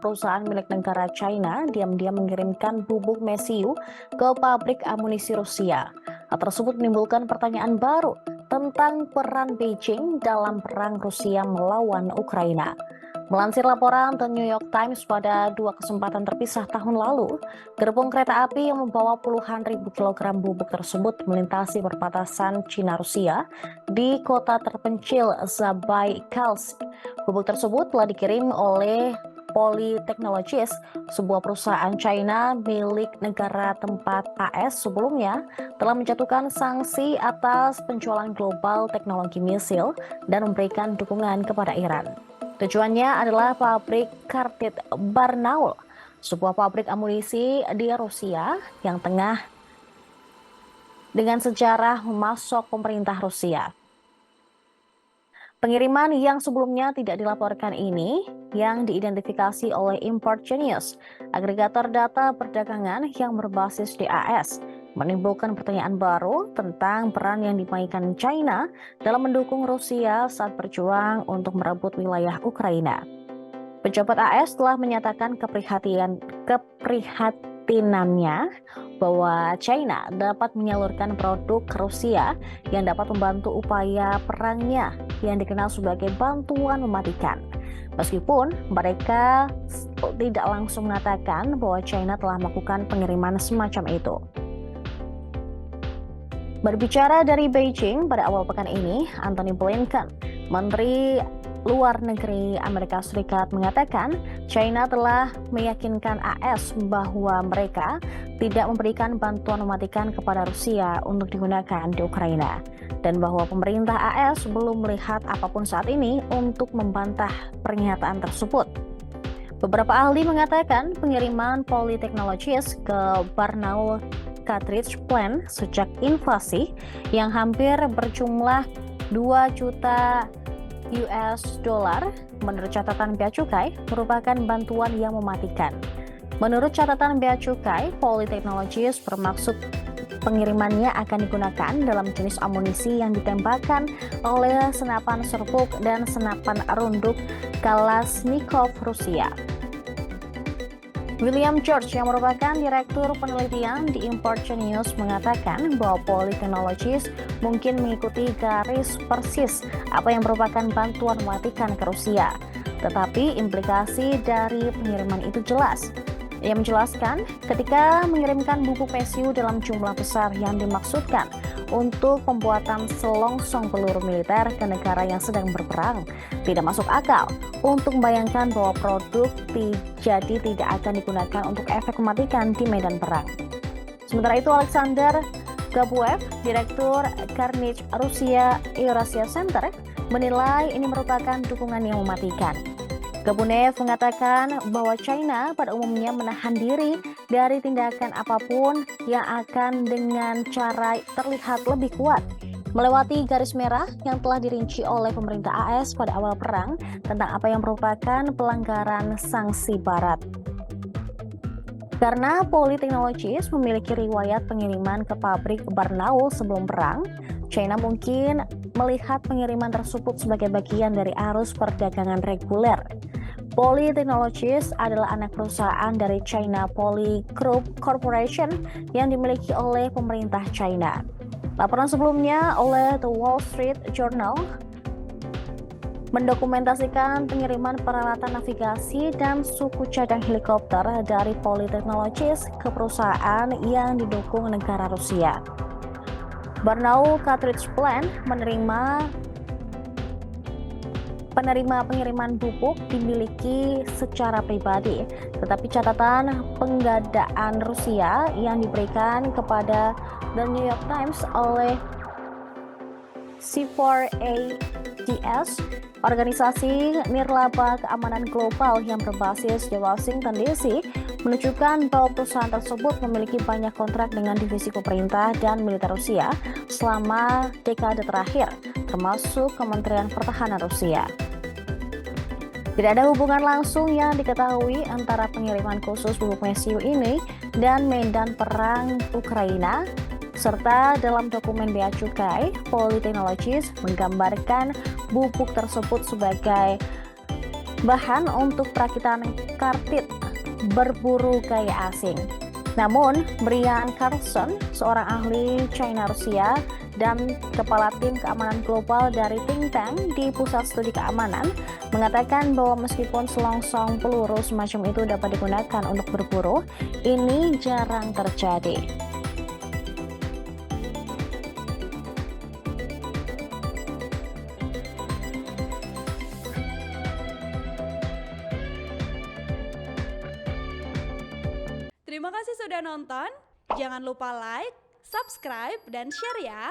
perusahaan milik negara China diam-diam mengirimkan bubuk mesiu ke pabrik amunisi Rusia. Hal tersebut menimbulkan pertanyaan baru tentang peran Beijing dalam perang Rusia melawan Ukraina. Melansir laporan The New York Times pada 2 kesempatan terpisah tahun lalu, gerbong kereta api yang membawa puluhan ribu kilogram bubuk tersebut melintasi perbatasan Cina-Rusia di kota terpencil Zabaikalsk. Bubuk tersebut telah dikirim oleh Poly Technologies, sebuah perusahaan China milik negara tempat AS sebelumnya telah menjatuhkan sanksi atas penjualan global teknologi misil dan memberikan dukungan kepada Iran. Tujuannya adalah pabrik Kharkiv Barnaul, sebuah pabrik amunisi di Rusia yang tengah dengan sejarah memasok pemerintah Rusia. Pengiriman yang sebelumnya tidak dilaporkan ini yang diidentifikasi oleh Import Genius, agregator data perdagangan yang berbasis di AS, menimbulkan pertanyaan baru tentang peran yang dimainkan China dalam mendukung Rusia saat berjuang untuk merebut wilayah Ukraina. Pejabat AS telah menyatakan keprihatinannya bahwa China dapat menyalurkan produk ke Rusia yang dapat membantu upaya perangnya yang dikenal sebagai bantuan mematikan. Meskipun mereka tidak langsung mengatakan bahwa China telah melakukan pengiriman semacam itu. Berbicara dari Beijing pada awal pekan ini, Antony Blinken, Menteri Luar Negeri Amerika Serikat, mengatakan China telah meyakinkan AS bahwa mereka tidak memberikan bantuan mematikan kepada Rusia untuk digunakan di Ukraina, dan bahwa pemerintah AS belum melihat apapun saat ini untuk membantah pernyataan tersebut. Beberapa ahli mengatakan pengiriman Poly Technologies ke Barnaul Cartridge Plant sejak invasi yang hampir berjumlah 2 juta US dollar menurut catatan Bea Cukai merupakan bantuan yang mematikan. Menurut catatan Bea Cukai, Poly Technologies bermaksud pengirimannya akan digunakan dalam jenis amunisi yang ditembakkan oleh senapan serbuk dan senapan runduk Kalashnikov Rusia. William George yang merupakan Direktur Penelitian di Import Genius mengatakan bahwa Poly Technologies mungkin mengikuti garis persis apa yang merupakan bantuan mematikan ke Rusia. Tetapi implikasi dari pengiriman itu jelas. Ia menjelaskan ketika mengirimkan bubuk mesiu dalam jumlah besar yang dimaksudkan untuk pembuatan selongsong peluru militer ke negara yang sedang berperang, tidak masuk akal untuk membayangkan bahwa produk jadi tidak akan digunakan untuk efek mematikan di medan perang. Sementara itu, Alexander Gabuev, Direktur Carnegie Rusia Eurasia Center, menilai ini merupakan dukungan yang mematikan. Gabuev mengatakan bahwa China pada umumnya menahan diri dari tindakan apapun yang akan dengan cara terlihat lebih kuat melewati garis merah yang telah dirinci oleh pemerintah AS pada awal perang tentang apa yang merupakan pelanggaran sanksi Barat. Karena Poly Technologies memiliki riwayat pengiriman ke pabrik Barnaul sebelum perang, China mungkin melihat pengiriman tersebut sebagai bagian dari arus perdagangan reguler. Poly Technologies adalah anak perusahaan dari China Poly Group Corporation yang dimiliki oleh pemerintah China. Laporan sebelumnya oleh The Wall Street Journal mendokumentasikan pengiriman peralatan navigasi dan suku cadang helikopter dari Poly Technologies ke perusahaan yang didukung negara Rusia. Barnaul Cartridge Plant penerima pengiriman bubuk dimiliki secara pribadi, tetapi catatan penggadaan Rusia yang diberikan kepada The New York Times oleh C4ADS, organisasi nirlaba keamanan global yang berbasis di Washington DC, menunjukkan bahwa perusahaan tersebut memiliki banyak kontrak dengan divisi pemerintah dan militer Rusia selama dekade terakhir, termasuk Kementerian Pertahanan Rusia. Tidak ada hubungan langsung yang diketahui antara pengiriman khusus bubuk mesiu ini dan medan perang Ukraina, serta dalam dokumen Bea Cukai, Poly Technologies menggambarkan bubuk tersebut sebagai bahan untuk perakitan kartit berburu gaya asing. Namun, Brian Carlson, seorang ahli China Rusia dan kepala tim keamanan global dari think tank di Pusat Studi Keamanan, mengatakan bahwa meskipun selongsong peluru semacam itu dapat digunakan untuk berburu, ini jarang terjadi. Terima kasih sudah nonton. Jangan lupa like, subscribe, dan share ya.